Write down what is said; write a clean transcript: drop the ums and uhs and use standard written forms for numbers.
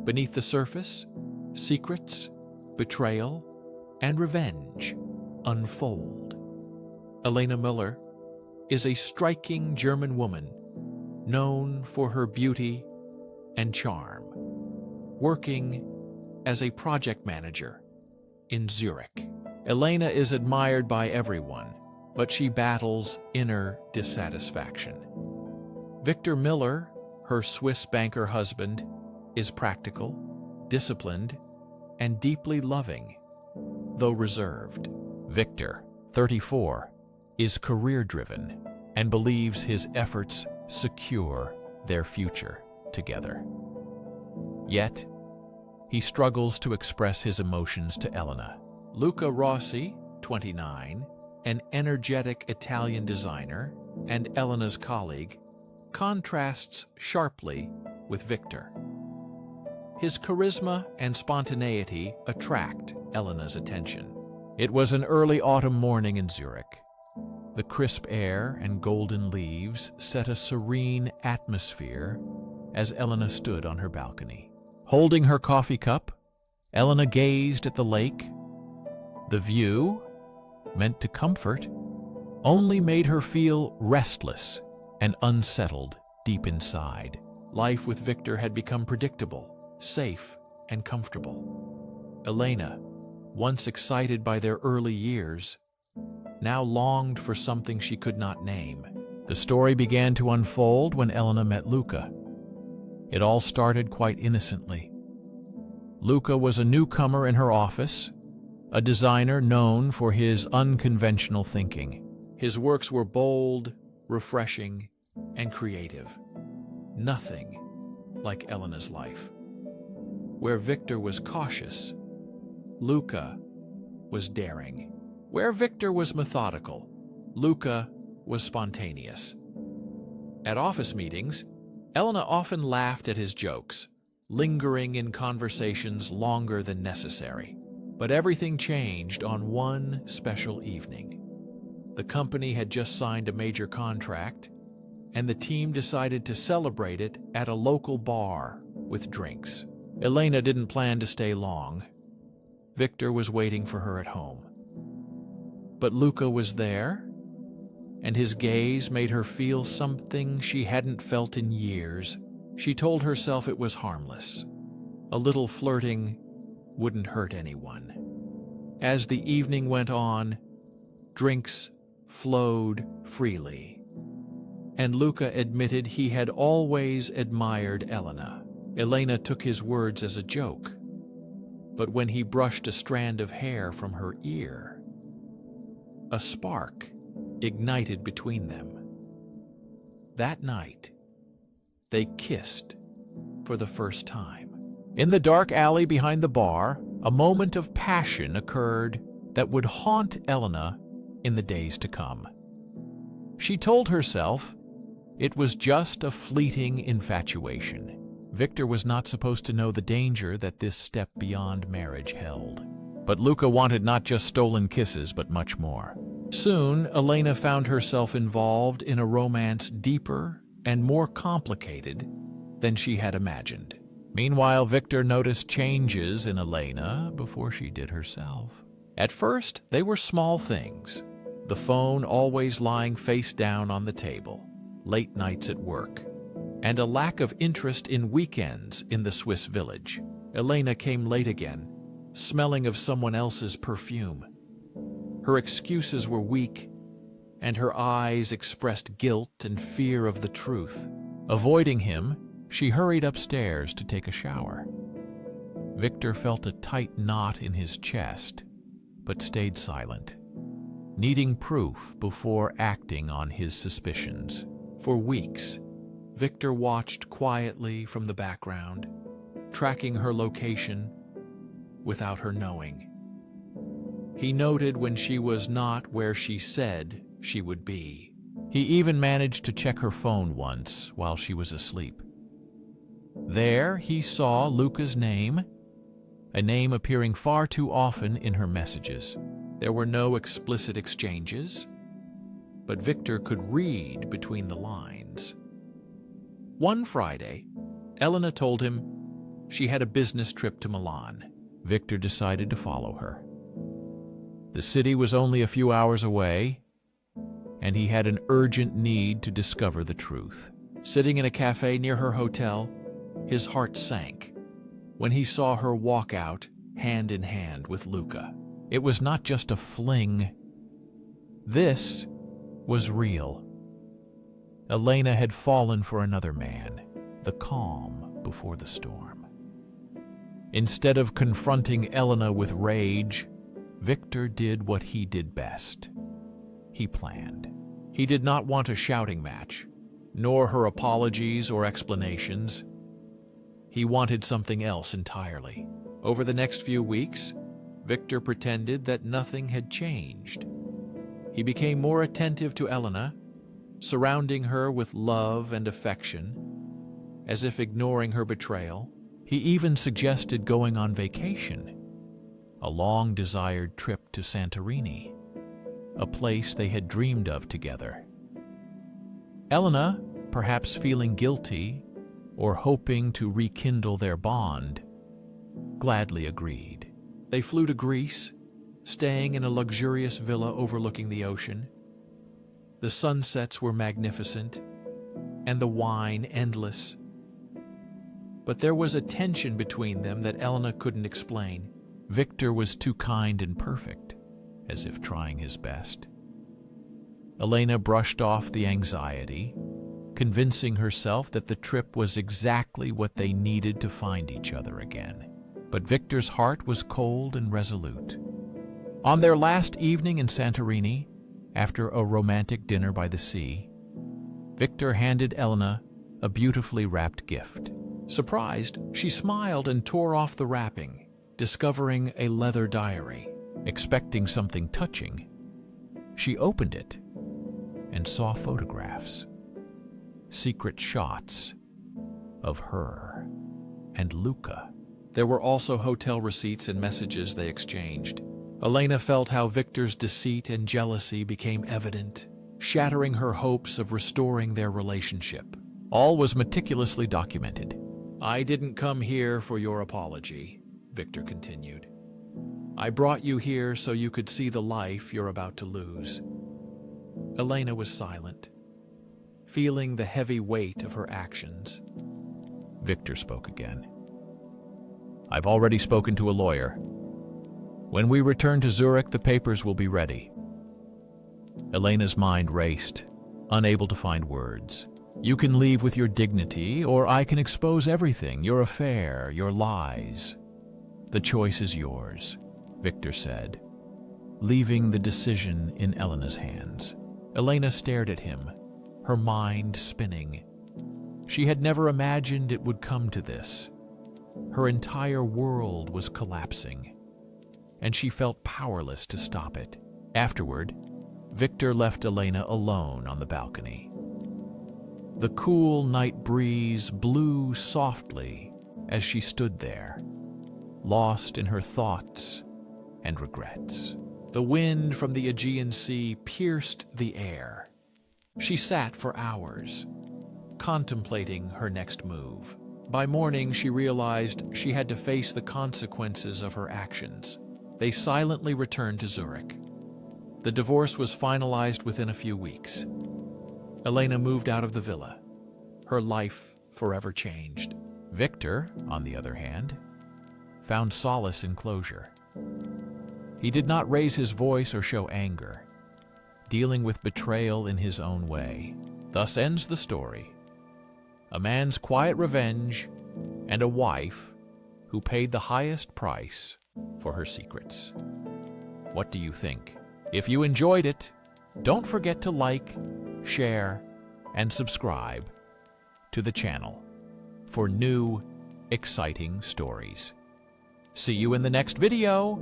Beneath the surface, secrets, betrayal, and revenge unfold. Elena Müller is a striking German woman known for her beauty and charm, working as a project manager in Zurich. Elena is admired by everyone, but she battles inner dissatisfaction. Victor Miller, her Swiss banker husband, is practical, disciplined, and deeply loving, though reserved. Victor, 34, is career-driven and believes his efforts secure their future together. Yet, he struggles to express his emotions to Elena. Luca Rossi, 29, an energetic Italian designer and Elena's colleague, contrasts sharply with Victor. His charisma and spontaneity attract Elena's attention. It was an early autumn morning in Zurich. The crisp air and golden leaves set a serene atmosphere as Elena stood on her balcony. Holding her coffee cup, Elena gazed at the lake. The view, meant to comfort, only made her feel restless and unsettled deep inside. Life with Victor had become predictable, safe, and comfortable. Elena, once excited by their early years, now longed for something she could not name. The story began to unfold when Elena met Luca. It all started quite innocently. Luca was a newcomer in her office, a designer known for his unconventional thinking. His works were bold, refreshing, and creative. Nothing like Elena's life. Where Victor was cautious, Luca was daring. Where Victor was methodical, Luca was spontaneous. At office meetings, Elena often laughed at his jokes, lingering in conversations longer than necessary. But everything changed on one special evening. The company had just signed a major contract, and the team decided to celebrate it at a local bar with drinks. Elena didn't plan to stay long. Victor was waiting for her at home. But Luca was there, and his gaze made her feel something she hadn't felt in years. She told herself it was harmless. A little flirting wouldn't hurt anyone. As the evening went on, drinks flowed freely, and Luca admitted he had always admired Elena. Elena took his words as a joke, but when he brushed a strand of hair from her ear, a spark ignited between them. That night, they kissed for the first time. In the dark alley behind the bar, a moment of passion occurred that would haunt Elena in the days to come. She told herself it was just a fleeting infatuation. Victor was not supposed to know the danger that this step beyond marriage held. But Luca wanted not just stolen kisses, but much more. Soon, Elena found herself involved in a romance deeper and more complicated than she had imagined. Meanwhile, Victor noticed changes in Elena before she did herself. At first, they were small things. The phone always lying face down on the table, late nights at work, and a lack of interest in weekends in the Swiss village. Elena came late again, smelling of someone else's perfume. Her excuses were weak, and her eyes expressed guilt and fear of the truth. Avoiding him, she hurried upstairs to take a shower. Victor felt a tight knot in his chest, but stayed silent, needing proof before acting on his suspicions. For weeks, Victor watched quietly from the background, tracking her location without her knowing. He noted when she was not where she said she would be. He even managed to check her phone once while she was asleep. There he saw Luca's name, a name appearing far too often in her messages. There were no explicit exchanges, but Victor could read between the lines. One Friday, Elena told him She had a business trip to Milan. Victor decided to follow her. The city was only a few hours away, and he had an urgent need to discover the truth. Sitting in a cafe near her hotel, his heart sank when he saw her walk out hand in hand with Luca. It was not just a fling. This was real. Elena had fallen for another man, the calm before the storm. Instead of confronting Elena with rage, Victor did what he did best. He planned. He did not want a shouting match, nor her apologies or explanations. He wanted something else entirely. Over the next few weeks, Victor pretended that nothing had changed. He became more attentive to Elena, surrounding her with love and affection, as if ignoring her betrayal. He even suggested going on vacation, a long-desired trip to Santorini, a place they had dreamed of together. Elena, perhaps feeling guilty or hoping to rekindle their bond, gladly agreed. They flew to Greece, staying in a luxurious villa overlooking the ocean. The sunsets were magnificent, and the wine endless. But there was a tension between them that Elena couldn't explain. Victor was too kind and perfect, as if trying his best. Elena brushed off the anxiety, convincing herself that the trip was exactly what they needed to find each other again. But Victor's heart was cold and resolute. On their last evening in Santorini, after a romantic dinner by the sea, Victor handed Elena a beautifully wrapped gift. Surprised, she smiled and tore off the wrapping, discovering a leather diary. Expecting something touching, she opened it and saw photographs, secret shots of her and Luca. There were also hotel receipts and messages they exchanged. Elena felt how Victor's deceit and jealousy became evident, shattering her hopes of restoring their relationship. All was meticulously documented. "I didn't come here for your apology," Victor continued. "I brought you here so you could see the life you're about to lose." Elena was silent, feeling the heavy weight of her actions. Victor spoke again. "I've already spoken to a lawyer. When we return to Zurich, the papers will be ready." Elena's mind raced, unable to find words. "You can leave with your dignity, or I can expose everything, your affair, your lies. The choice is yours," Victor said, leaving the decision in Elena's hands. Elena stared at him, her mind spinning. She had never imagined it would come to this. Her entire world was collapsing, and she felt powerless to stop it. Afterward, Victor left Elena alone on the balcony. The cool night breeze blew softly as she stood there, lost in her thoughts and regrets. The wind from the Aegean Sea pierced the air. She sat for hours, contemplating her next move. By morning, she realized she had to face the consequences of her actions. They silently returned to Zurich. The divorce was finalized within a few weeks. Elena moved out of the villa. Her life forever changed. Victor, on the other hand, found solace in closure. He did not raise his voice or show anger, dealing with betrayal in his own way. Thus ends the story. A man's quiet revenge and a wife who paid the highest price for her secrets. What do you think? If you enjoyed it, don't forget to like, share, and subscribe to the channel for new, exciting stories. See you in the next video!